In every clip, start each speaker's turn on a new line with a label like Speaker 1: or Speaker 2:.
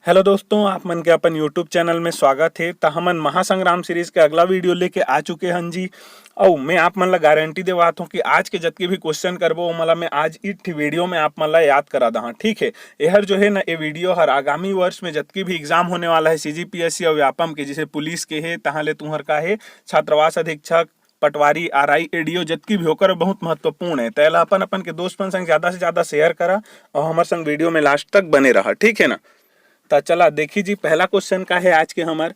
Speaker 1: Hello दोस्तों, आप मन के अपन यूट्यूब चैनल में स्वागत है। तो हमन महासंग्राम सीरीज के अगला वीडियो लेके आ चुके हन जी। और मैं आप मन ला गारंटी देवात हूँ कि आज के जतके भी क्वेश्चन करबो ओमला मैं आज इठ वीडियो में आप मन ला याद करा दहा। ठीक है, यहर जो है ना ये वीडियो हर आगामी वर्ष में जतके भी एग्जाम होने वाला है सीजीपीएससी और व्यापम के, जैसे पुलिस के है तहाँ ले तुहर का है छात्रावास अधीक्षक, पटवारी, आरआई, एडीओ जतकी भी होकर बहुत महत्वपूर्ण है। तैला अपन अपन के दोस्त मन संग ज्यादा से ज्यादा शेयर करा और हमारे संग वीडियो में लास्ट तक बने रहा। ठीक है ना। तो चला देखी जी, पहला क्वेश्चन का है आज के हमार।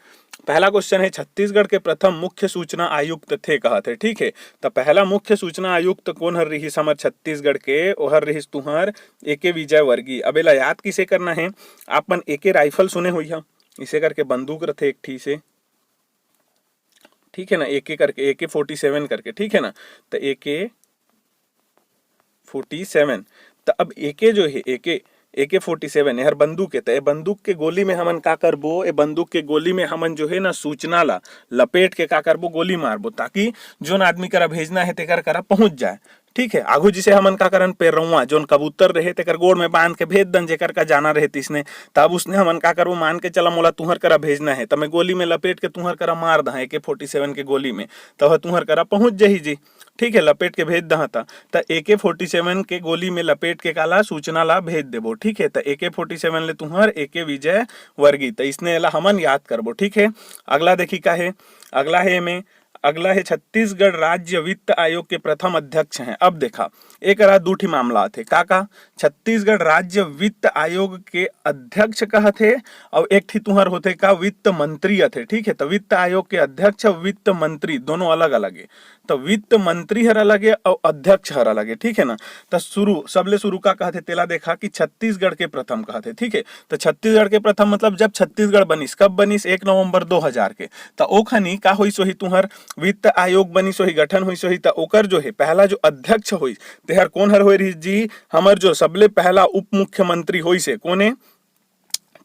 Speaker 1: पहला क्वेश्चन है छत्तीसगढ़ के प्रथम मुख्य सूचना आयुक्त थे कहा थे। ठीक है, तो पहला मुख्य सूचना आयुक्त कौन हर रही हमार छत्तीसगढ़ के? ओहर रही तुहर एके विजय वर्गीय। अब एला याद किसे करना है? आपन एके राइफल सुने हुई है, इसे करके बंदूक रथे एक ठी से। ठीक है ना, एके करके AK-47 करके। ठीक है ना, तो AK-47। तो अब एके जो है AK-47 यहर बंदूक है। तो ये बंदूक के गोली में हमन का करबो? ये बंदूक के गोली में हमन जो है ना सूचना ला लपेट के का करबो? गोली मारबो, ताकि जोन आदमी करा भेजना है तेकर करा पहुंच जाए। ठीक है, आगू जिसे हमन का करन पेरवा जोन कबूतर रहे तेकर गोड़ में बांध के भेज दन जेकर का जाना रहे तिसने। तब उसने हमन का करबो? मान के चला मोला तुहर करा भेजना है, तो मैं गोली में लपेट के तुहर करा मार दहा AK-47 के गोली में, तो तुहर करा पहुंच जही जी। ठीक है, लपेट के भेज दहा था। तो AK-47 के गोली में लपेट के काला सूचना ला भेज देबो। ठीक है, तो AK-47 ले तुहर AK विजय वर्गीय। तो इसने ला हमन याद करबो। ठीक है, अगला देखी का है। अगला है छत्तीसगढ़ राज्य वित्त आयोग के प्रथम अध्यक्ष हैं। अब देखा एक दूठी मामला थे का छत्तीसगढ़ राज्य वित्त आयोग के अध्यक्ष कहा थे और एक थी तुहर होते का वित्त मंत्री थे। ठीक है, तो वित्त आयोग के अध्यक्ष और वित्त मंत्री दोनों अलग अलग है। तो वित्त मंत्री हर अलग है और अध्यक्ष हर अलग है। ठीक है ना। तो सबले शुरू का कहते तेला देखा कि छत्तीसगढ़ के प्रथम कहते। ठीक है, तो छत्तीसगढ़ के प्रथम मतलब जब छत्तीसगढ़ बनिस, कब बनिस? 1 नवंबर 2000 के। तो ओखनी का होई सोही तुहर वित्त आयोग बनी सोही, गठन हुई सोही। तो ओकर जो है पहला जो अध्यक्ष हुई तेहर कौन हर होई रही जी? हमर जो सबले पहला उप मुख्यमंत्री हुई से कोने?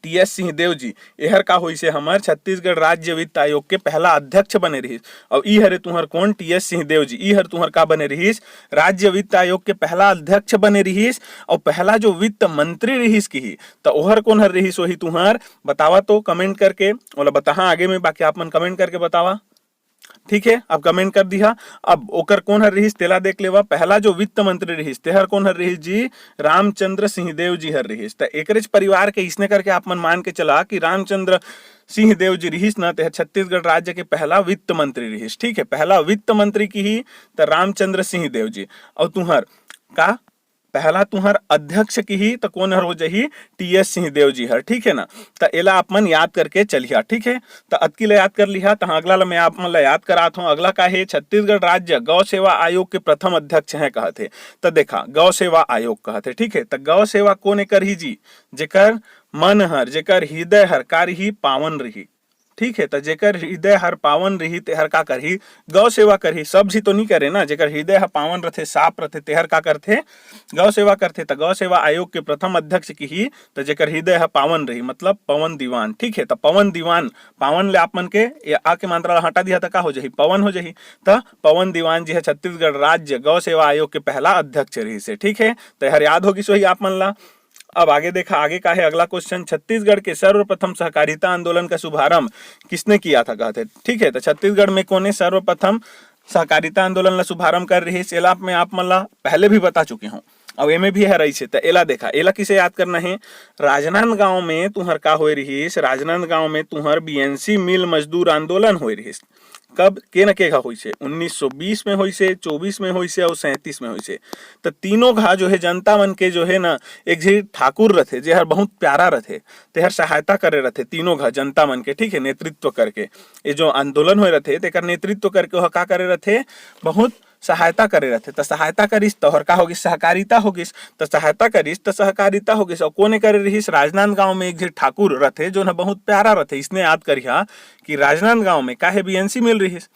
Speaker 1: TS सिंहदेव जी। एहर का हुई से हमर छत्तीसगढ़ राज्य वित्त आयोग के पहला अध्यक्ष बने रही। और ई हरे तुहर कौन? TS सिंहदेव जी। ई हर तुहर का बने रही? राज्य वित्त आयोग के पहला अध्यक्ष बने रही और पहला जो वित्त मंत्री रही की। तो ओहर कौन हर रही सोही तुहर? बतावा तो कमेंट करके, बोला बताहा आगे में, बाकी आप मन कमेंट करके बतावा। ठीक है, अब कमेंट कर दिया। अब ओकर कौन हर रही तेला देख लेवा। पहला जो वित्त मंत्री रही तेहर कौन हर रही जी? रामचंद्र सिंहदेव जी हर रही। तो एकरेज परिवार के इसने करके आप मन मान के चला कि रामचंद्र सिंहदेव जी रहीस ना तेहर छत्तीसगढ़ राज्य के पहला वित्त मंत्री रहीस। ठीक है, पहला वित्त मंत्री की ही तो रामचंद्र सिंहदेव जी। और तुहर का पहला तुहर अध्यक्ष की ही तो कौन हर हो जही? TS सिंहदेव जी हर। ठीक है ना। तो एला आप मन याद करके चलिया। ठीक है, तो अतकी ला याद कर लिया। तो अगला ला मैं आप मन ला याद कराता हूँ। अगला का है छत्तीसगढ़ राज्य गौ सेवा आयोग के प्रथम अध्यक्ष हैं कहते। तो देखा गौ सेवा आयोग कहते। ठीक है, तो गौ सेवा कोने कर ही जी? जेकर मन हर, जेकर हृदय हर कार्य ही पावन रही। ठीक है, तो जेकर हृदय हर पावन रही तेहर का करही? गौ सेवा करही। सब जी तो नहीं करे ना, जेकर हृदय हर पावन रथे, साफ रथे, तेहर का करथे? गौ सेवा करथे। तो गौ सेवा आयोग के प्रथम अध्यक्ष की ही तो जेकर हृदय हर पावन रही, मतलब पवन दीवान। ठीक है, तो पवन दीवान, पावन ले आप मन के आके मात्रा हटा दिया तो का हो जाही? पवन हो जाही। तो पवन दीवान जी है छत्तीसगढ़ राज्य गौ सेवा आयोग के पहला अध्यक्ष रही से। ठीक है, तो यह याद होगी सोही आप मन ला। अब आगे देखा, आगे का है अगला क्वेश्चन। छत्तीसगढ़ के सर्वप्रथम सहकारिता आंदोलन का शुभारंभ किसने किया था कहते? ठीक है, तो छत्तीसगढ़ में कौन सर्वप्रथम सहकारिता आंदोलन ला शुभारंभ कर रही है? एला में आप मन ला पहले भी बता चुके हूँ, अब एमे भी है रही से। तो एला देखा, एला किसे याद करना है? राजनांदगांव में तुहर का होए रही? राजनांदगांव में तुहर BNC मिल मजदूर आंदोलन होए रही। कब के न के घा हुई से? 1920 में हुई से, 24 में हुई से और 37 में हुई से। तो तीनों घा जो है जनता मन के जो है ना एक जी ठाकुर रथे जे हर बहुत प्यारा रथे, तेहर सहायता करे रथे तीनों घा जनता मन के। ठीक है, नेतृत्व करके ये जो आंदोलन होए रथे तेकर नेतृत्व करके वह का करे रथे? बहुत सहायता करे रहते। तो सहायता करिस तो हर का होगिस? सहकारिता होगिस। तो सहायता करिस तो सहकारिता होगिस। और कोने करे रहिस? राजनांदगांव में एक जी ठाकुर रथे जो न बहुत प्यारा रथे। इसने याद करिया कि राजनांदगांव में काहे BNC मिल रहिस।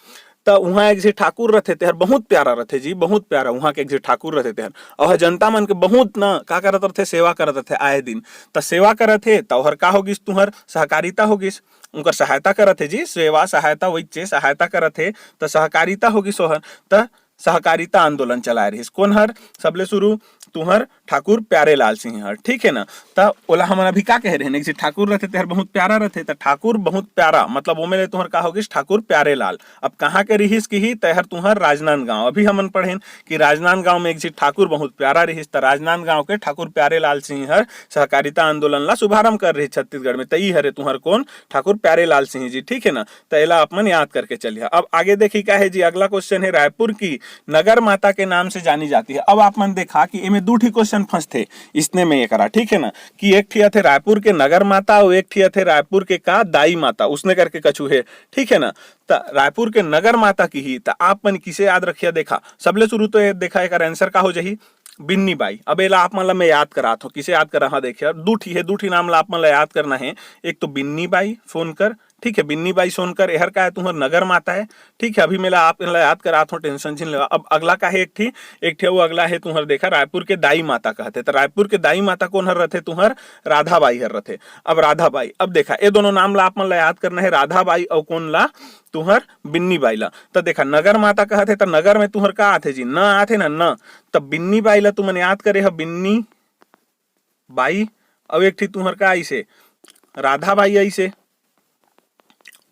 Speaker 1: तो वहां एक जी ठाकुर रथे तेहर बहुत प्यारा रथे जी, बहुत प्यारा। वहां के एक जी ठाकुर रथे तेहर और जनता मन के बहुत न का करत रथे? सेवा करत रथे आए दिन। तो सेवा करत थे तो हर का होगिस? तुहर सहकारिता होगिस। उनकर सहायता करत है जी, सेवा सहायता वही सहायता करत है तो सहकारिता होगी सोहर। तो सहकारिता आंदोलन चलाए रही कौन हर? सबले शुरू तुहर ठाकुर प्यारे लाल सिंह हर, ठीक है ना। त ओला हमन अभी का कह रहे हैं कि ठाकुर रहते तेहर बहुत प्यारा रहते, त ठाकुर बहुत प्यारा मतलब ओमे ले तुहर का होगिस ठाकुर प्यारे लाल। अब कहाँ के रहिस की ही तेहर तुहर राजनांदगांव। अभी हमन पढ़ेन कि राजनांदगांव में एक जी ठाकुर बहुत प्यारा रहिस, त राजनांदगांव के ठाकुर प्यारे लाल सिंह हर सहकारिता आंदोलन ला शुभारंभ कर रही छत्तीसगढ़ में। तई हरे तुहर कौन ठाकुर प्यारे लाल सिंह जी, ठीक है ना। तो एला अपन याद करके चलिए। अब आगे देखी क्या है जी, अगला क्वेश्चन है रायपुर की नगर माता के नाम से जानी जाती है। अब आपने देखा कि इनमें दो ठी क्वेश्चन फंसते इसने में एक रहा, ठीक है ना, कि एक ठिया थे रायपुर के नगर माता और एक ठिया थे रायपुर के का दाई माता, उसने करके कछु है, ठीक है ना। तो रायपुर के नगर माता की ही तो आप मन किसे याद रखिए, देखा सबले शुरू तो ये देखा एक आंसर का हो जाही बिन्नी बाई। अब एला आप मतलब मैं याद करा था, किसे याद करा, हाँ देखिए दूठी है, दूठी नाम ला आप मतलब याद करना है। एक तो बिन्नी बाई सोनकर, ठीक है, बिन्नी बाई सोनकर यहर का है तुम्हार नगर माता है, ठीक है। अभी मेला आप याद करा था, टेंशन छीन लेवा। अब अगला का है एक ठे वो अगला है तुम्हार देखा रायपुर के दाई माता कहते, तो रायपुर के दाई माता कौन हर रहते तुम्हार राधा बाई हर रहते। अब राधा बाई, अब देखा ये दोनों नाम ला आप मतलब याद करना है, राधा बाई और कौन ला तुहर बिन्नी बाई ला। तो देखा नगर माता कहते तो नगर में तुहर का आते जी न आते ना न, तब बिन्नी बाई ला तुमन याद करे है बिन्नी बाई। अब एक थी तुहर का ऐसे राधा बाई ऐसे,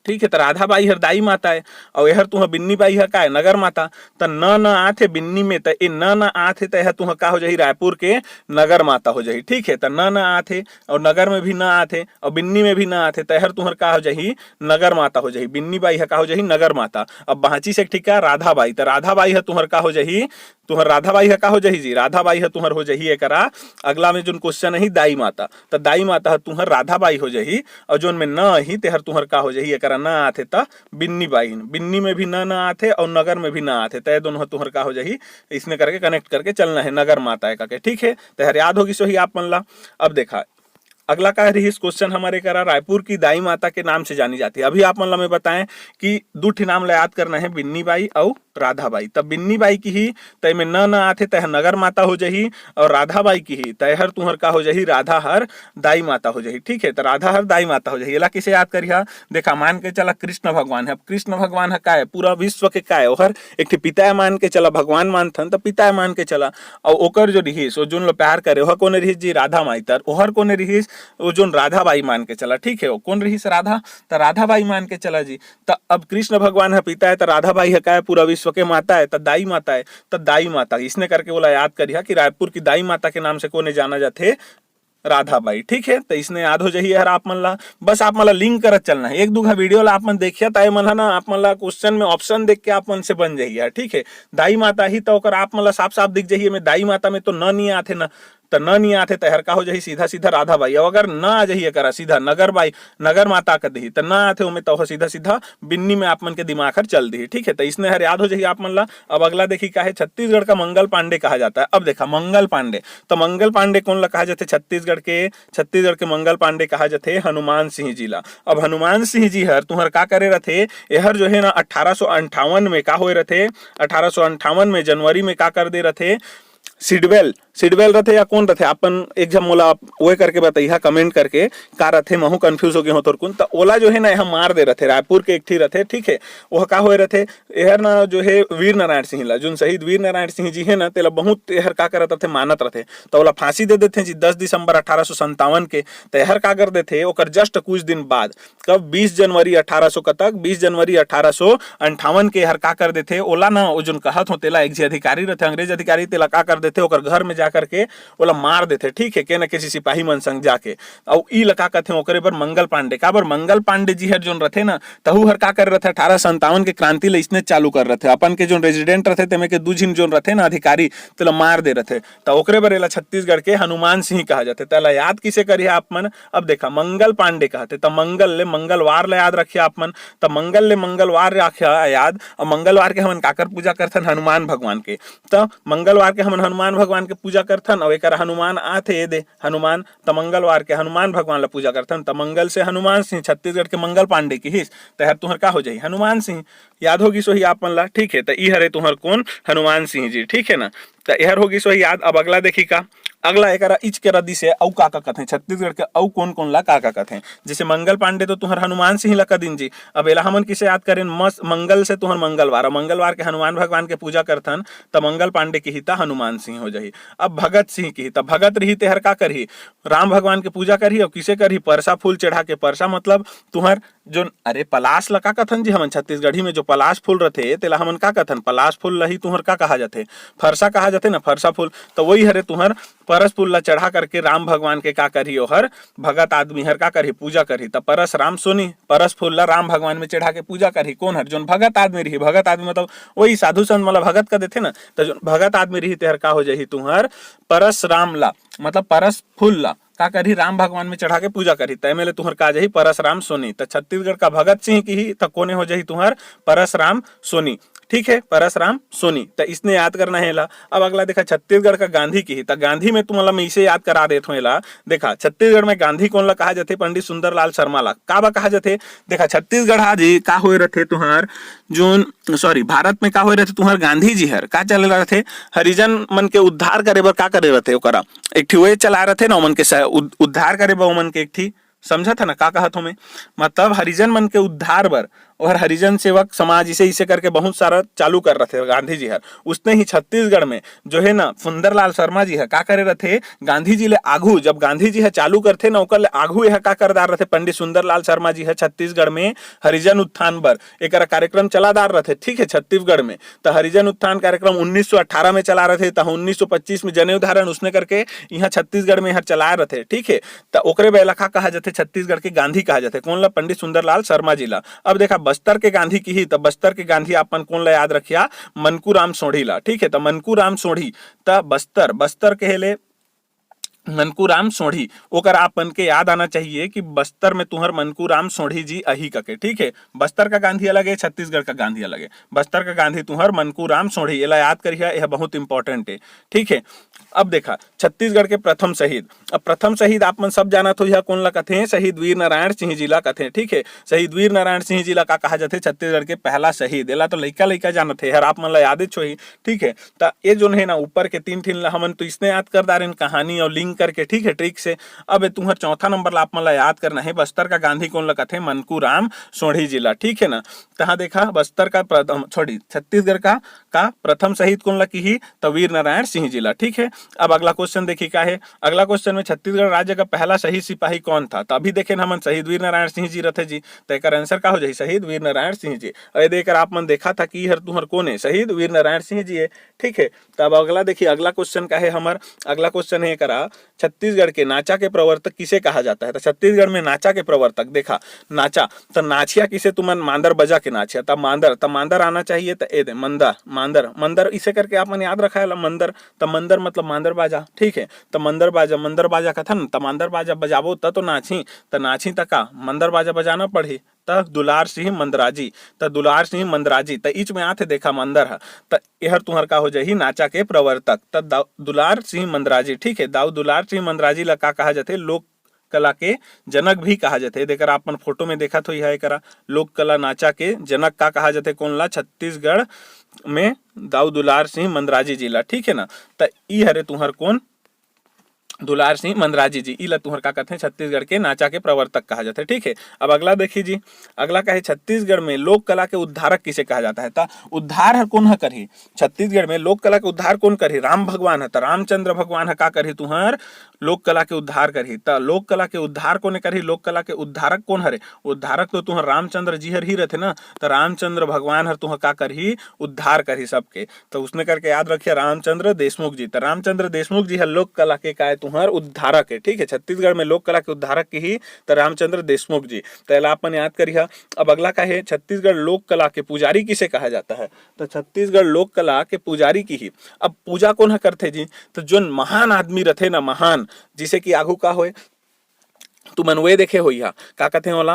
Speaker 1: ठीक है। तो राधा बाई हर दाई माता है और यहर तुह बिन्नी बाई हर का है नगर माता। तो न आथे बिन्नी में, तो ये न आथे तो यह तुह का हो जाही रायपुर के नगर माता हो जाही, ठीक है। तो न आथे और नगर में भी न आथे और बिन्नी में भी न आथे, तो यहर तुहर का हो जाही नगर माता हो जाही। बिन्नी बाई हर का हो जाही नगर माता। अब बाची से ठीक है राधा बाई, तो राधा बाई हर तुहर का हो जाही, तुहर राधा बाई हर का हो जाही जी, राधा बाई हर तुहर हो जाही एकरा अगला में जो क्वेश्चन है दाई माता। तो दाई माता हर तुहर राधा बाई हो जाही और जोन में न ही तेहर तुहर का हो जाही एकरा न आथे त बिन्नी बाई। बिन्नी में भी न आथे और नगर में भी न आथे, तय दोनों तुहर का हो जाही। इसने करके कनेक्ट करके चलना है नगर माता है का, ठीक है। तहर याद होगी सो ही आप मन ला। अब देखा अगला का रही क्वेश्चन हमारे करा रायपुर की दाई माता के नाम से जानी जाती है। अभी आप मतलब में बताएं कि दो ठी नाम ला याद करना है बिन्नी बाई और राधा बाई। तब बिन्नी बाई की ही तय में न आथे तय नगर माता हो जाही और राधा बाई की ही तय हर तुहर का हो जाही राधा हर दाई माता हो जाही, ठीक है। तो राधा हर दाई माता हो जाही। एला किसे याद करिया, देखा मान के चला कृष्ण भगवान है। अब कृष्ण भगवान है का है पूरा विश्व के का है, ओहर एक ठी पिता मान के चला, भगवान मानथन तो पिता मान के चला। और ओकर जो रहीस जोन लो प्यार करे ओहर कोने रहीस जी राधा माई, तर ओहर कोने रहीस वो जोन राधा बाई मान के चला, ठीक है। वो कौन रहीस राधा, तो राधा बाई मान के चला जी। तो अब कृष्ण भगवान है पिता है, तो राधा बाई है का है पूरा विश्व के माता है, तो दाई माता है। तो दाई माता इसने करके बोला याद करिया कि रायपुर की दाई माता के नाम से कोने जाना जाते राधा बाई, ठीक है। तो इसने याद हो जाइए यार आप मन ला। बस आप मन ला लिंक करत चलना है, एक दूसरा वीडियो ला आप मन देखिए ताई मन ना आप मन ला क्वेश्चन में ऑप्शन देख के आप मन से बन जाइए, ठीक है। दाई माता ही तो आप मन ला साफ साफ दिख जाइए में दाई माता में तो न नहीं आते ना, तो न नहीं आते तहर का हो जाही सीधा सीधा राधा बाई। और अगर न आ जाइए करा सीधा नगर बाई नगर माता कर दी, तो न आते उमें तो सीधा सीधा बिन्नी में आप मन के दिमाग हर चल दी, ठीक है। तो इसने हर याद हो जाइए आप मन ला। अब अगला देखी का है छत्तीसगढ़ का मंगल पांडे कहा जाता है। अब देखा मंगल पांडे, तो मंगल पांडे कौन ला कहा जाते छत्तीसगढ़ के मंगल पांडे कहा जाते हनुमान सिंह जी ला। अब हनुमान सिंह जी हर तुहर का करे रथे, यहर जो है ना 1858 में का होए रथे, 1858 में जनवरी में का कर दे रथे सिडवेल रथे या कौन रथे अपन एक जब मोला वो करके बताइए कमेंट करके का रथे, महू कंफ्यूज हो गए हो तोर कुन। तो ओला जो है ना यहाँ मार दे रथे, रायपुर के एक ठी रथे, ठीक है। वह का होए रथे यहर ना जो है वीर नारायण सिंह ला, जो शहीद वीर नारायण सिंह जी है ना तेला बहुत यहर का करत रथे मानत रथे। तो ओला फांसी दे देते जी 10 दिसंबर 1857 के। तो यहर का कर देते ओकर जस्ट कुछ दिन बाद कब 20 जनवरी 1800 तक 20 जनवरी 1858 के हर का कर देते ओला ना वो जो कहत हो तेला एक जी अधिकारी रहते अंग्रेज अधिकारी तेला का कर देते ओकर घर में जाकर के ओला मार देते, ठीक है, के ना किसी सिपाही मन संग जाके। और ई लका कहते ओकरे पर मंगल पांडे का बर मंगल पांडे जी हर जोन रथे ना तहु हर का कर रहे थे 1857 के क्रांति ले इसने चालू कर रहे थे। अपन के जो रेजिडेंट रहे थे के दू जिन जोन रथे ना अधिकारी तेला मार दे रहे थे। तो ओकरे बर एला छत्तीसगढ़ के हनुमान सिंह कहा जाते। तेला याद किसे करिए आप मन, अब देखा मंगल पांडे कहते तो मंगल ले मंगलवार ले याद रखिए आप मन। तो मंगल ले मंगलवार रखिया याद, और मंगलवार के हमन काकर पूजा करथन हनुमान भगवान के। तो मंगलवार के हमन हनुमान भगवान के पूजा करथन और एक हनुमान आथे दे हनुमान, तो मंगलवार के हनुमान भगवान ला पूजा करथन। तो मंगल से हनुमान सिंह छत्तीसगढ़ के मंगल पांडे की हिस तहर तुहर का हो जाही हनुमान सिंह, याद होगी सो ही आप मन ला, ठीक है। तो ई हरे तुहर कौन हनुमान सिंह जी, ठीक है ना। तो यहर होगी सो याद। अब अगला देखी का अगला एक इच के रद्दी से औ का कथे छत्तीसगढ़ के औ कौन कौन ला का कथे। जैसे मंगल पांडे तो तुहर हनुमान सिंह ला कदिन जी। अब एला हमन किसे याद करें, मस्त मंगल से तुहर मंगलवार, मंगलवार के हनुमान भगवान के पूजा करथन त मंगल पांडे की हिता हनुमान सिंह हो जाही। अब भगत सिंह की हिता भगत रही तेहर का करही, राम भगवान के पूजा करही और किसे करही, परसा फूल चढ़ा के। परसा मतलब तुहर जो अरे पलाश ला का कथन जी हमन छत्तीसगढ़ी में जो पलाश फूल रथे तेला हमन का कथन, पलाश फूल लही तुहर का कहा जाथे, फरसा कहा जाथे ना, फरसा फूल। तो वही हरे तुहर परस फूल ला चढ़ा करके राम भगवान के का करही, ओहर भगत आदमी हर का करही पूजा करही। त परस राम सोनी, परस फूल ला राम भगवान में चढ़ा के पूजा करही। कौन हर जोन भगत आदमी रही, भगत आदमी मतलब वही साधु संत मतलब भगत का देथे ना, तो जो भगत आदमी रही तेहर का हो जाही तुहर परस राम ला मतलब परस फूल ला का करही राम भगवान में चढ़ा के पूजा करही, तय में ले तुहर का जाही परसराम सोनी। तो छत्तीसगढ़ का भगत सिंह की ही तो कोने हो जाही तुहर परसराम सोनी। ठीक है, परसराम सोनी, तो इसने याद करना है ला। अब अगला देखा छत्तीसगढ़ का गांधी की ही, तो गांधी में तुम मैं इसे याद करा देता हूँ ला। देखा छत्तीसगढ़ में गांधी कौन ला कहा जाते, पंडित सुंदरलाल शर्मा ला का बा कहा जाते। देखा छत्तीसगढ़ आज का होए रथे तुहर जोन सॉरी भारत में का होए रथे तुहर गांधी जी हर का चले रथे, हरिजन मन के उद्धार करे बर का करे रथे, ओकरा एक ठी वे चला रथे ना, मन के उद्धार करे बर मन के एक ठी समझा था ना का कहा तुम्हें, मतलब हरिजन मन के उद्धार बर और हरिजन सेवक समाज इसे इसे करके बहुत सारा चालू कर रहे थे गांधी जी हर। उसने ही छत्तीसगढ़ में जो है ना सुंदरलाल शर्मा जी है का करे रहे गांधी जी ले आगू, जब गांधी जी है चालू करते ना ओकर ले आगू यह का करदार रहे पंडित सुंदरलाल शर्मा जी है छत्तीसगढ़ में हरिजन उत्थान बर एक कार्यक्रम चलादार रहे। ठीक है, छत्तीसगढ़ में तो हरिजन उत्थान कार्यक्रम 1918 में चला रहे थे, तो 1925 में जनेऊ धारण उसने करके यहाँ छत्तीसगढ़ में हर चला रहे। ठीक है, तो ओकरे बेला का कहा जाते छत्तीसगढ़ के गांधी कहा जाते, कौन ला, पंडित सुंदरलाल शर्मा जी ला। अब देखा बस्तर के गांधी की ही, तो बस्तर के गांधी अपन कौन ला याद रखिया, मनकूराम सोढ़ी ला। ठीक है, तो मनकूराम सोढ़ी त बस्तर के हेले मनकूराम सोढ़ी, ओकर आपन के याद आना चाहिए कि बस्तर में तुहर मनकूराम सोढ़ी जी अही कके। ठीक है, बस्तर का गांधी अलग है, छत्तीसगढ़ का गांधी अलग है। बस्तर का गांधी तुहर मनकूराम सोढ़ी, एला याद करिए, यह बहुत इंपॉर्टेंट है। ठीक है, अब देखा छत्तीसगढ़ के प्रथम शहीद, अब प्रथम शहीद आप मन सब जाना तो यह कौन ला कथे, शहीद वीर नारायण सिंह जी ला कथे। ठीक है, शहीद वीर नारायण सिंह जी ला का कहा जाते छत्तीसगढ़ के पहला शहीद, एला तो लइका लइका जाना थे हर आप मन ला याद छोही। ठीक है, तो ये जो है ना ऊपर के तीन ठीन ला हमन तो इसने याद कर दारेन कहानी और लिंक करके। ठीक है, ट्रिक से। अब तुम्हार चौथा नंबर ला आप मन ला याद करना है, बस्तर का गांधी कौन ला कथे, मनकूराम सोढ़ी जिला। ठीक है ना, तहाँ देखा बस्तर का प्रथम छोड़ी छत्तीसगढ़ का प्रथम शहीद कौन ला की ही, तो वीर नारायण सिंह जिला। ठीक है, अब अगला क्वेश्चन देखिए क्या है, अगला क्वेश्चन में छत्तीसगढ़ राज्य का पहला शहीद सिपाही कौन था, तो अभी देखे हम शहीद वीर नारायण सिंह जी रथे जी, तो एक आंसर का हो जाए शहीद वीर नारायण सिंह जी। और देकर आप मन देखा था कि हर तुहर कौन है, शहीद वीर नारायण सिंह जी है। ठीक है, तो अब अगला देखिए, अगला क्वेश्चन का है हमार, अगला क्वेश्चन है करा छत्तीसगढ़ के नाचा के प्रवर्तक किसे कहा जाता है, तो छत्तीसगढ़ में नाचा के प्रवर्तक देखा नाचा, तो नाचिया किसे तुमन मांदर बजा के नाचिया, तब मांदर आना चाहिए, तो ए दे मंदा मांदर मंदर इसे करके आप मन याद रखा है मंदर, तो मंदर मतलब मांदर बाजा। ठीक है, तो मंदर बाजा कथन, तो मंदर बाजा बजाबो तो नाची, तो नाची तका मंदर बाजा बजाना पड़ी, त दुलार सिंह मंदराजी, त दुलार सिंह मंदराजी, त इच में आथे देखा मंदर है, त यहर तुहर का हो जाही नाचा के प्रवर्तक, त दुलार सिंह मंदराजी। ठीक है, दाऊ दुलार सिंह मंदराजी ला का कहा जाते, लोक कला के जनक भी कहा जाते। देकर आपन फोटो में देखा तो यह करा लोक कला नाचा के जनक का कहा जाते, कौन ला, छत्तीसगढ़ में दाऊ दुलार सिंह मंदराजी जिला। ठीक है ना, त ई हरे तुहर कौन, दुलार सिंह मंदराजी जी, इला तुहर का कहते हैं छत्तीसगढ़ के नाचा के प्रवर्तक कहा जाता है। ठीक है, अब अगला देखिए जी, अगला का है छत्तीसगढ़ में लोक कला के उद्धारक किसे कहा जाता है, तो उद्धार है कौन है करही, छत्तीसगढ़ में लोक कला के उद्धार कौन करही, राम भगवान है, तो रामचंद्र भगवान है का करही तुहर लोक कला के उद्धार करही, तो लोक कला के उद्धार कोने करही, लोक कला के उद्धारक कौन हरे, उद्धारक तो तुहर रामचंद्र जी हर ही रहते ना, तो रामचंद्र भगवान हर तुहर का करही उद्धार करही सबके, तो उसने करके याद रखिए रामचंद्र देशमुख जी, तो रामचंद्र देशमुख जी है लोक कला के का तुहर उद्धारक है। ठीक है, छत्तीसगढ़ में लोक कला के उद्धारक की ही तो रामचंद्र देशमुख जी, तो अपन याद करिए। अब अगला का है छत्तीसगढ़ लोक कला के पुजारी किसे कहा जाता है, तो छत्तीसगढ़ लोक कला के पुजारी की ही। अब पूजा कौन है करते जी, तो जो महान आदमी रथे ना, महान जिसे कि आगू का होए तुमन वे देखे हो का कहते हैं ओला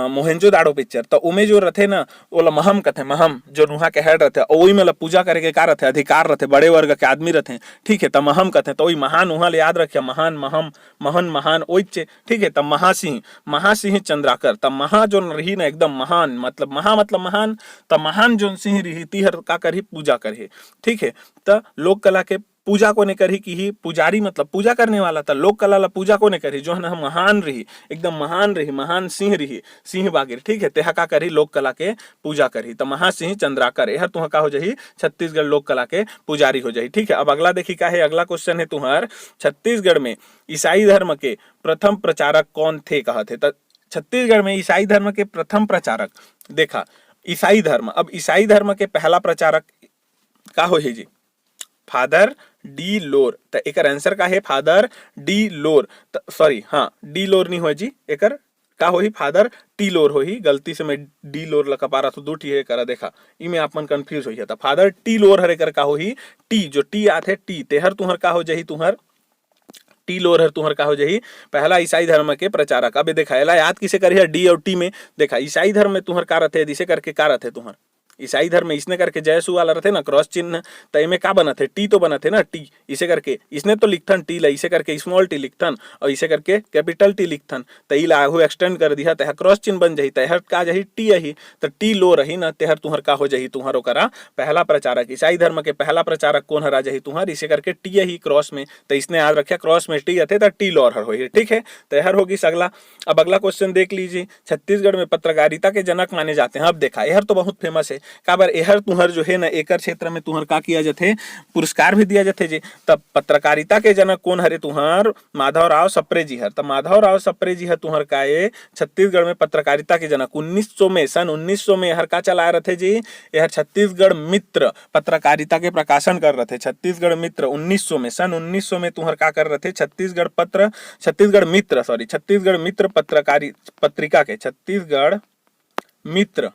Speaker 1: मोहनजो दाड़ो पिक्चर, तो उमे जो रथे ना ओला महम कहते, महम जो नुहा के हेड रहते वही में पूजा करे के का रहते, अधिकार रहते, बड़े वर्ग के आदमी रहते। ठीक है, तो महम कहते, तो वही महान उहा ले याद रखिए, महान महम महन महान ओइचे। ठीक है, तब महासिंह चंद्राकर, तब महा जो रही ना एकदम महान, मतलब महा मतलब महान, तब महान जो सिंह रही ती हर का करही पूजा करही। ठीक है, तो लोक कला के पूजा को ने करी की ही, पुजारी मतलब पूजा करने वाला था, लोक कला ला पूजा को ने करी जो है ना महान रही, एकदम महान रही, महान सिंह रही, सिंह बागिर, ठीक है, तेहा का करी लोक कला के पूजा करी, तो महासिंह चंद्राकर यह तुह का हो जाही छत्तीसगढ़ लोक कला के पुजारी हो जाही। ठीक है, अब अगला देखी का है, अगला क्वेश्चन है तुहर छत्तीसगढ़ में ईसाई धर्म के प्रथम प्रचारक कौन थे कहा थे। तो छत्तीसगढ़ में ईसाई धर्म के प्रथम प्रचारक देखा ईसाई धर्म, अब ईसाई धर्म के पहला प्रचारक का हो जी फादर डी लोर, तो एक आंसर का है फादर डी लोर, सॉरी हाँ डी लोर नहीं हो जी, एक का हो ही फादर टी लोर हो ही, गलती से मैं डी लोर लगा पा रहा तो दो टी है करा देखा इमे आप मन कंफ्यूज हो था, फादर टी लोर हरे कर का हो ही, टी जो टी आते टी तेहर तुहर का हो जाही, तुहर टी लोर हर तुहर का हो जाही पहला ईसाई धर्म के प्रचारक। अब देखा एला याद किसे करी डी और टी में, देखा ईसाई धर्म में तुहर का रहते दिसे करके का रहते तुहर ईसाई धर्म में इसने करके जयसु वाला रहते ना क्रॉस चिन्ह, तो इमे का बना थे टी तो बना थे ना टी, इसे करके इसने तो लिखथन टी ला, इसे करके स्मॉल टी लिखथन और इसे करके कैपिटल टी लिखथन, तो ई ला आगू एक्सटेंड कर दिया तह क्रॉस चिन्ह बन जाही, तहर का जाही टी यही, तो टी लो रही ना तेहर तुहर का हो जाही तुहर ओकरा पहला प्रचारक। ईसाई धर्म के पहला प्रचारक कौन हरा जाही तुहर, इसे करके टी यही क्रॉस में, तो इसने याद रखा क्रॉस में टी आते तो टी लोर हर हो, ठीक है, तहर होगी अगला। अब अगला क्वेश्चन देख लीजिए, छत्तीसगढ़ में पत्रकारिता के जनक माने जाते हैं। अब देखा यहर तो बहुत फेमस है, काबर एहर तुहर जो है ना एकर क्षेत्र में तुहर का किया जाते पुरस्कार भी दिया जाते जी, तब पत्रकारिता के जनक कौन हरे तुहर माधवराव सप्रे जी हर, तब माधवराव सप्रे जी हर तुहर का ये छत्तीसगढ़ में पत्रकारिता के जनक 1900 में सन 1900 में हर का चलाए रहे जी, यह छत्तीसगढ़ मित्र पत्रकारिता के प्रकाशन कर रहे थे, छत्तीसगढ़ मित्र 1900 में सन 1900 में तुहर का कर रहे थे छत्तीसगढ़ मित्र पत्रिका के छत्तीसगढ़ मित्र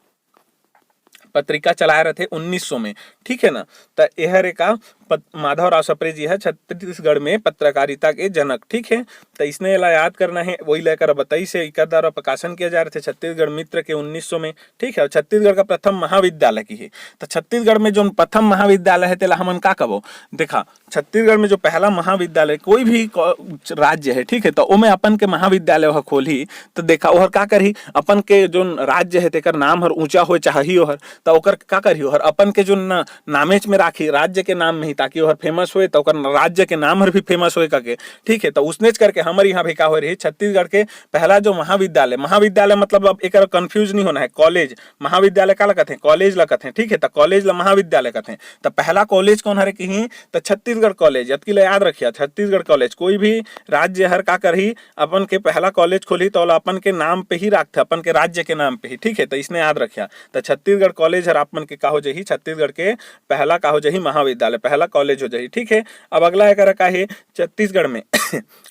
Speaker 1: पत्रिका चलाए रहे थे 1900 में, ठीक है ना, तो यह रेखा माधवराव सप्रे जी है छत्तीसगढ़ में पत्रकारिता के जनक, ठीक है, तो इसने ला याद करना है, वही लेकर बताई से इकर द्वारा प्रकाशन किया जा रहे थे छत्तीसगढ़ मित्र के 1900 में, ठीक है। छत्तीसगढ़ का प्रथम महाविद्यालय की है, तो छत्तीसगढ़ में जो प्रथम महाविद्यालय है तेला हमन का कबो देखा, छत्तीसगढ़ में जो पहला महाविद्यालय कोई भी राज्य है, ठीक है, तो ओमे अपन के महाविद्यालय वह खोली, तो देखा ओहर का करही अपन के जो राज्य है तेकर नाम हर ऊंचा हो चाही ओहर, तो ओकर का करही ओहर अपन के जो नामेज में राखी राज्य के नाम में ही, ताकि ओहर फेमस होए तो ओकर राज्य के नाम हर भी फेमस होए करके, ठीक है, तो उसने करके हमारे यहाँ भी का हो रही छत्तीसगढ़ के पहला जो महाविद्यालय मतलब अब एक कंफ्यूज नहीं होना है, कॉलेज महाविद्यालय का लगते हैं, कॉलेज लगते हैं, ठीक है, तो कॉलेज ला महाविद्यालय कहते हैं, तो पहला कॉलेज कौन हरे कहीं, तो छत्तीसगढ़ कॉलेज, यदि याद रखिए छत्तीसगढ़ कॉलेज, कोई भी राज्य हर का करही अपन के पहला कॉलेज खोली तो अपन के नाम पे ही रखते, अपन के राज्य के नाम पे ही, ठीक है, तो इसने याद रखिया, तो छत्तीसगढ़ कॉलेज हर अपन के का हो जाही छत्तीसगढ़ के पहला का हो जाही महाविद्यालय, पहला कॉलेज हो जाही, ठीक है। अब अगला एक का है छत्तीसगढ़ में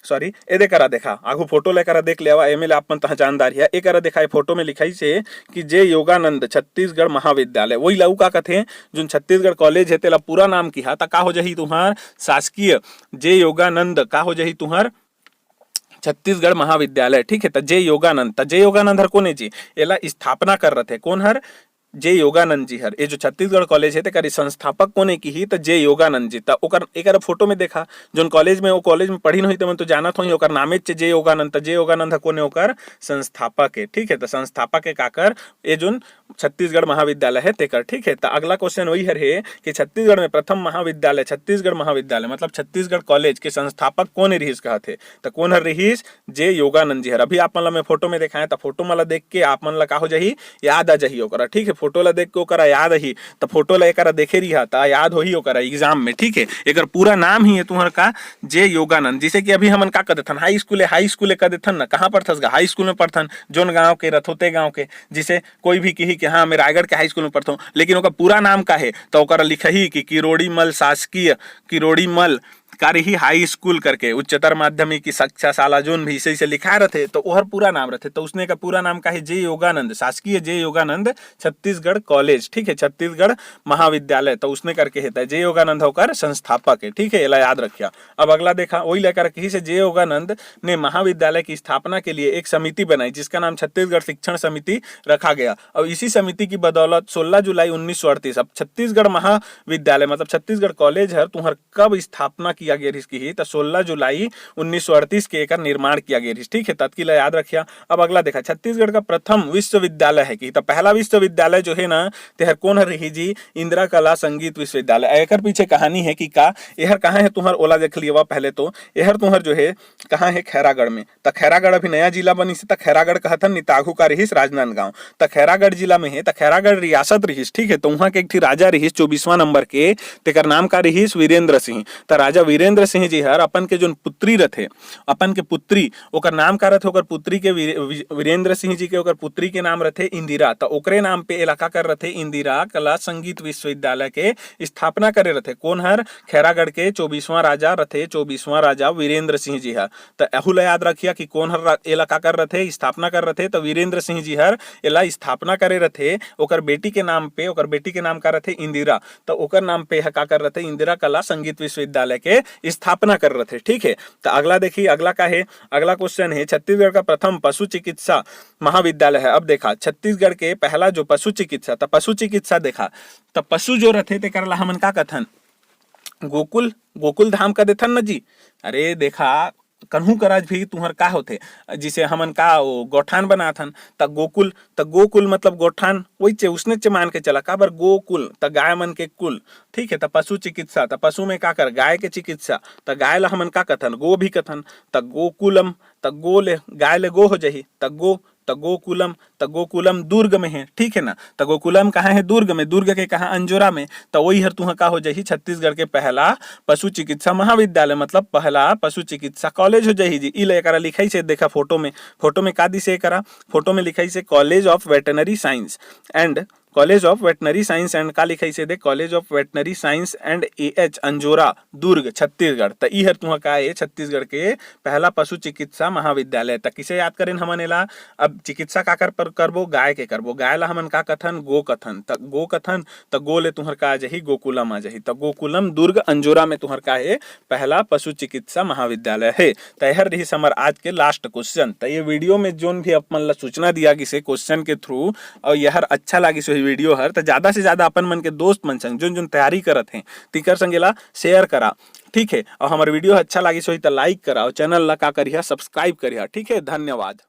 Speaker 1: सॉरी ए देखा देखा आगू फोटो लेकर देख लिया एम एल अपन पहचानदार है, एक देखा फोटो में लिखाई से कि जे योगानंद छत्तीसगढ़ महाविद्यालय, वही लऊ का कथे जो छत्तीसगढ़ कॉलेज है तेला पूरा नाम की हा, का हो जाही तुहार शासकीय जे योगानंद का हो जाही तुहार छत्तीसगढ़ महाविद्यालय, ठीक है, तो जे योगानंद हर कोने जी एला स्थापना कर रहे थे, कौन हर जे योगानंद जी हर, ये जो छत्तीसगढ़ कॉलेज है तेकर संस्थापक कोने की ही, तो जे योगानंद जी, तो ओकर एक फोटो में देखा जो कॉलेज में वो कॉलेज में पढ़ी नहीं तो मैं तो जानत हूँ ओकर नामे जे योगानंद, तो जे योगानंद कोने ओकर संस्थापक है, ठीक है, तो संस्थापक के काकर ये जो छत्तीसगढ़ महाविद्यालय है तेकर, ठीक है। तो अगला क्वेश्चन वही है कि छत्तीसगढ़ में प्रथम महाविद्यालय छत्तीसगढ़ महाविद्यालय मतलब छत्तीसगढ़ कॉलेज के संस्थापक कौन रहीस कहा थे, तो कौन हर रहीस जे योगानंद जी हर, अभी आप मन ला फोटो में दिखाए तो फोटो मला देख के आप मन ला का हो जाही याद आ जाही ओकरा, ठीक है, फोटो ला देख के ओकरा याद ही, तो फोटो ला एकरा देखे रही था याद हो ही ओकरा एग्जाम में, ठीक है, एकर पूरा नाम ही है तुम्हार का जे योगानंद, जैसे कि अभी हमन का कर देथन हाई स्कूल कर देथन ना, कहाँ पढ़थस गा हाई स्कूल में पढ़थन जोन गांव के रथोते गांव के, जिसे कोई भी कही कि हाँ मैं रायगढ़ के हाई स्कूल में पढ़ता हूँ, लेकिन ओका पूरा नाम का है तो ओकरा लिखही कि किरोड़ीमल शासकीय किरोड़ीमल कारही हाई स्कूल करके उच्चतर माध्यमिक की शिक्षा शाला जोन भी इसे लिखा रहते, तो वह पूरा नाम रहते, तो उसने का पूरा नाम का है जे योगानंद शासकीय जे योगानंद छत्तीसगढ़ कॉलेज, ठीक है, छत्तीसगढ़ महाविद्यालय, तो उसने करके है जे योगानंद होकर संस्थापक है, ठीक है, ये याद रखिया। अब अगला देखा वही लेकर कहीं से जे योगानंद ने महाविद्यालय की स्थापना के लिए एक समिति बनाई जिसका नाम छत्तीसगढ़ शिक्षण समिति रखा गया, और इसी समिति की बदौलत 16 जुलाई 1938 अब छत्तीसगढ़ महाविद्यालय मतलब छत्तीसगढ़ कॉलेज है तुम्हार कब स्थापना किया गया रिस की तो 16 जुलाई 1938 के एकर निर्माण किया गया रिस। ठीक है, तत्किल याद रखिया। अब अगला देखा, छत्तीसगढ़ का प्रथम विश्वविद्यालय है कि तो पहला विश्वविद्यालय जो है ना तेहर कौन है रही जी, इंदिरा कला संगीत विश्वविद्यालय। एकर पीछे कहानी है कि का यहर कहाँ है तुहर ओला देख लिया पहले तो यहर तुहर जो है कहाँ है खैरागढ़ में। तो खैरागढ़ अभी नया जिला बनी से, खैरागढ़ कहथन नितागु का रहीस राजनांदगांव। तो खैरागढ़ जिला में है, तो खैरागढ़ रियासत रहीस। ठीक है, तो वहां के एक थी राजा रहीस 24वां नंबर के, तेकर नाम का रहीस वीरेंद्र सिंह। तो राजा वीरेंद्र सिंह जी हर अपन के जो पुत्री रथे, अपन के पुत्री ओकर नाम का रथे, ओकर पुत्री के वीरेंद्र सिंह जी के ओकर पुत्री के नाम रथे इंदिरा। तो ओकरे नाम पे इलाका कर रथे इंदिरा कला संगीत विश्वविद्यालय के स्थापना करे रथे। कौन हर खैरागढ़ के 24वां राजा रथे, 24वां राजा वीरेंद्र सिंह जी हर। तो एहू ला याद रखिया कि कौन हर इलाका कर रथे, स्थापना कर रथे। तो वीरेंद्र सिंह जी हर एला स्थापना करे रथे ओकर बेटी के नाम पे, ओकर बेटी के नाम का रथे इंदिरा। तो ओकर नाम पे का कर रथे इंदिरा कला संगीत विश्वविद्यालय के स्थापना कर रथे। ठीक है, तो अगला देखिए, अगला का है, अगला क्वेश्चन है छत्तीसगढ़ का प्रथम पशु चिकित्सा महाविद्यालय है। अब देखा छत्तीसगढ़ के पहला जो पशु चिकित्सा, तो पशु चिकित्सा देखा तो पशु जो रथे ते करला हमन का कथन गोकुल, गोकुल धाम का देथन न जी। अरे देखा कन्हू कराज भी तुहर का होथे, जिसे हमन का गोठान बनाथन त गोकुल, त गोकुल मतलब गोठान वही चे उसने चे मान के चला काबर गोकुल त गाय मन के कुल। ठीक है, त पशु चिकित्सा त पशु में का कर गाय के चिकित्सा, त गाय ला हमन का कथन गो भी कथन। त गोकुलम त गो ले गाय ले गो हो जाही, त गो त गोकुलम, त गोकुलम दुर्ग में है। ठीक है ना, त गोकुलम कहाँ है, दुर्ग में, दुर्ग के कहाँ अंजोरा में। तो वही हर तुह का हो जाही छत्तीसगढ़ के पहला पशु चिकित्सा महाविद्यालय मतलब पहला पशु चिकित्सा कॉलेज हो जाही जी। ई ले एकरा लिखाई से देखा फोटो में, फोटो में का दिसे करा, फोटो में लिखाई से college of veterinary science and college of veterinary science and का लिखाई से the college of veterinary science and AH Anjora Durg Chhattisgarh. त ई हर तुहा का है छत्तीसगढ़ के पहला पशु चिकित्सा महाविद्यालय। त किसे याद करें हमन एला, अब चिकित्सा का कर करबो गाय के करबो, गाय ला हमन का कथन गो कथन। त गो कथन त गो ले तुहर का आ जाही गोकुलम आ जाही। त गोकुलम दुर्ग अंजोरा में तुहर का है पहला पशु चिकित्सा महाविद्यालय है। त यहर रही हमर आज के लास्ट क्वेश्चन। त ये वीडियो में जोन भी अपन ला सूचना दिया गिसे क्वेश्चन के थ्रू और यहर अच्छा लागिस वीडियो हर, तो ज्यादा से ज्यादा अपन मन के दोस्त मन संग जोन जोन तैयारी करत हैं तिकर संगेला शेयर करा। ठीक है, और हमारे वीडियो अच्छा लागिस होई तो लाइक करा और चैनल ला का करिया सब्सक्राइब करिया। ठीक है, धन्यवाद।